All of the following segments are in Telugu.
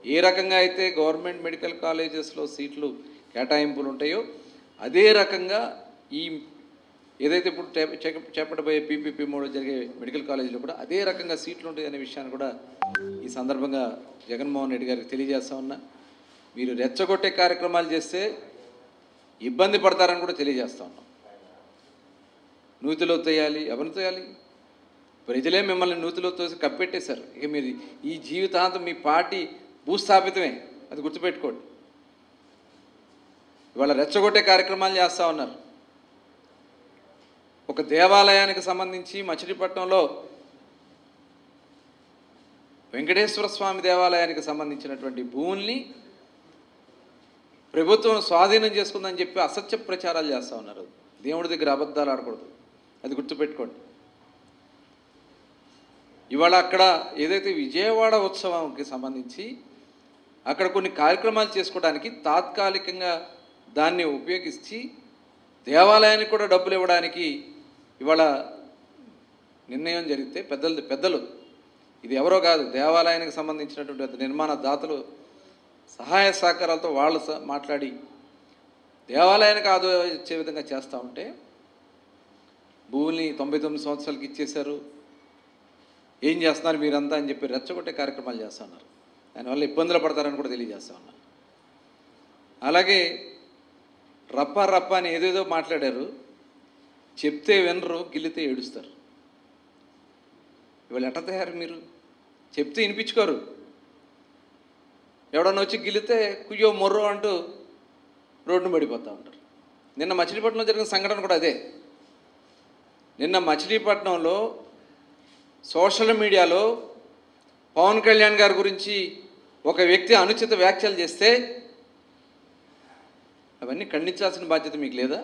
ఏ రకంగా అయితే గవర్నమెంట్ మెడికల్ కాలేజెస్లో సీట్లు కేటాయింపులు ఉంటాయో అదే రకంగా ఈ ఏదైతే ఇప్పుడు చేపట్టబోయే పీపీపీ మోడో జరిగే మెడికల్ కాలేజీలో కూడా అదే రకంగా సీట్లు ఉంటాయి అనే విషయాన్ని కూడా ఈ సందర్భంగా జగన్మోహన్ రెడ్డి గారికి తెలియజేస్తా ఉన్నా. మీరు రెచ్చగొట్టే కార్యక్రమాలు చేస్తే ఇబ్బంది పడతారని కూడా తెలియజేస్తా ఉన్నాం. నూతిలో తోయాలి, ఎవరిని తోయాలి? ప్రజలే మిమ్మల్ని నూతిలో తోసి కప్పెట్టేశారు. ఇక మీరు ఈ జీవితాంతం మీ పార్టీ భూస్థాపితమే, అది గుర్తుపెట్టుకోండి. ఇవాళ రెచ్చగొట్టే కార్యక్రమాలు చేస్తూ ఉన్నారు. ఒక దేవాలయానికి సంబంధించి మచిలీపట్నంలో వెంకటేశ్వర స్వామి దేవాలయానికి సంబంధించినటువంటి భూముల్ని ప్రభుత్వం స్వాధీనం చేసుకుందని చెప్పి అసత్య ప్రచారాలు చేస్తూ ఉన్నారు. దేవుడి దగ్గర అబద్ధాలు ఆడకూడదు, అది గుర్తుపెట్టుకోండి. ఇవాళ అక్కడ ఏదైతే విజయవాడ ఉత్సవానికి సంబంధించి అక్కడ కొన్ని కార్యక్రమాలు చేసుకోవడానికి తాత్కాలికంగా దాన్ని ఉపయోగించి దేవాలయానికి కూడా డబ్బులు ఇవ్వడానికి ఇవాళ నిర్ణయం జరిగితే పెద్దలు ఇది ఎవరో కాదు, దేవాలయానికి సంబంధించినటువంటి నిర్మాణ దాతలు సహాయ సహకారాలతో వాళ్ళు మాట్లాడి దేవాలయానికి ఆదాయం ఇచ్చే విధంగా చేస్తూ ఉంటే భూమిని 99 సంవత్సరాలకి ఇచ్చేశారు, ఏం చేస్తున్నారు మీరంతా అని చెప్పి రెచ్చగొట్టే కార్యక్రమాలు చేస్తూ ఉన్నారు. దానివల్ల ఇబ్బందులు పడతారని కూడా తెలియజేస్తూ ఉన్నారు. అలాగే రప్ప అని ఏదేదో మాట్లాడారు, చెప్తే వినరు, గిల్లితే ఏడుస్తారు. ఇవాళ ఎట్ట తయారు మీరు? చెప్తే వినిపించుకోరు, ఎవడన్నా వచ్చి గిల్లితే కుయ్యో మొర్రో అంటూ రోడ్డును పడిపోతూ ఉంటారు. నిన్న మచిలీపట్నంలో జరిగిన సంఘటన కూడా అదే. నిన్న మచిలీపట్నంలో సోషల్ మీడియాలో పవన్ కళ్యాణ్ గారి గురించి ఒక వ్యక్తి అనుచిత వ్యాఖ్యలు చేస్తే అవన్నీ ఖండించాల్సిన బాధ్యత మీకు లేదా?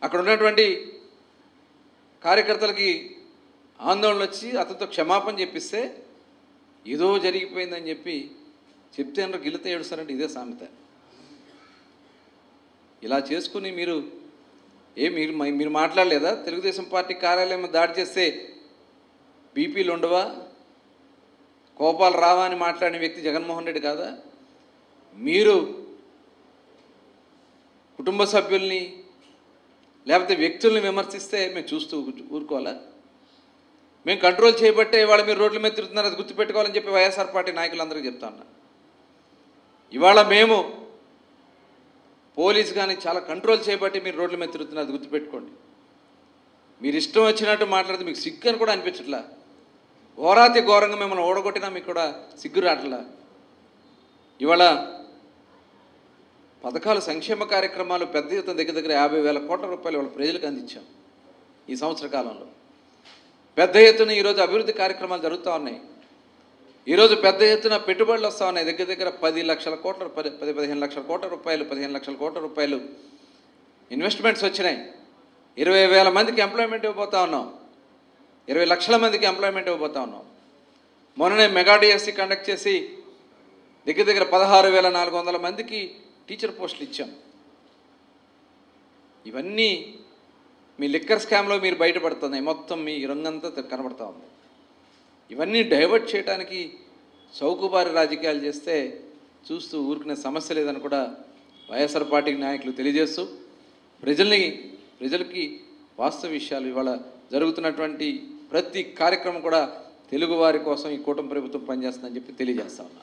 అక్కడ ఉన్నటువంటి కార్యకర్తలకి ఆందోళన వచ్చి అతనితో క్షమాపణ చెప్పిస్తే ఏదో జరిగిపోయిందని చెప్పి చెప్తే అందరూ గిల్లితే ఏడుస్తారంటే ఇదే సామెత. ఇలా చేసుకుని మీరు మాట్లాడలేదా? తెలుగుదేశం పార్టీ కార్యాలయం దాడి చేస్తే బీపీలు ఉండవా, కోపాలు రావా అని మాట్లాడిన వ్యక్తి జగన్మోహన్ రెడ్డి కాదా? మీరు కుటుంబ సభ్యుల్ని లేకపోతే వ్యక్తుల్ని విమర్శిస్తే మేము చూస్తూ ఊరుకోవాలా? మేము కంట్రోల్ చేయబట్టే ఇవాళ మీరు రోడ్ల మీద తిరుగుతున్నారు, అది గుర్తుపెట్టుకోవాలని చెప్పి వైఎస్ఆర్ పార్టీ నాయకులందరికీ చెప్తా ఉన్నా. ఇవాళ మేము పోలీసు కానీ చాలా కంట్రోల్ చేయబట్టి మీరు రోడ్ల మీద తిరుగుతున్నారు, అది గుర్తుపెట్టుకోండి. మీరు ఇష్టం వచ్చినట్టు మాట్లాడితే మీకు సిగ్గు అని కూడా అనిపించట్లా. ఘోరాతి ఘోరంగా మిమ్మల్ని ఓడగొట్టినా మీకు కూడా సిగ్గు రావట్లా. ఇవాళ పథకాలు, సంక్షేమ కార్యక్రమాలు పెద్ద ఎత్తున దగ్గర 50,000 కోట్ల రూపాయలు వాళ్ళ ప్రజలకు అందించాం ఈ సంవత్సర కాలంలో. పెద్ద ఎత్తున ఈరోజు అభివృద్ధి కార్యక్రమాలు జరుగుతూ ఉన్నాయి. ఈరోజు పెద్ద ఎత్తున పెట్టుబడులు వస్తూ ఉన్నాయి. దగ్గర 10 లక్షల కోట్ల 15 లక్షల కోట్ల రూపాయలు 15 లక్షల కోట్ల రూపాయలు ఇన్వెస్ట్మెంట్స్ వచ్చినాయి. 20,000 మందికి ఎంప్లాయ్మెంట్ ఇవ్వబోతా ఉన్నాం. 20 లక్షల మందికి ఎంప్లాయ్మెంట్ ఇవ్వబోతా ఉన్నాం. మొన్ననే మెగా డిఎస్సి కండక్ట్ చేసి దగ్గర 16,400 మందికి టీచర్ పోస్టులు ఇచ్చాం. ఇవన్నీ మీ లిక్కర్ స్కామ్లో మీరు బయటపడుతున్నాయి. మొత్తం మీ రంగంతా కనబడతా ఉంది. ఇవన్నీ డైవర్ట్ చేయడానికి చౌకబారి రాజకీయాలు చేస్తే చూస్తూ ఊరుకునే సమస్య లేదని కూడా వైఎస్ఆర్ పార్టీ నాయకులు తెలియజేస్తూ ప్రజలకి వాస్తవ విషయాలు ఇవాళ జరుగుతున్నటువంటి ప్రతి కార్యక్రమం కూడా తెలుగువారి కోసం ఈ కూటమి ప్రభుత్వం పనిచేస్తుందని చెప్పి తెలియజేస్తా ఉన్నా.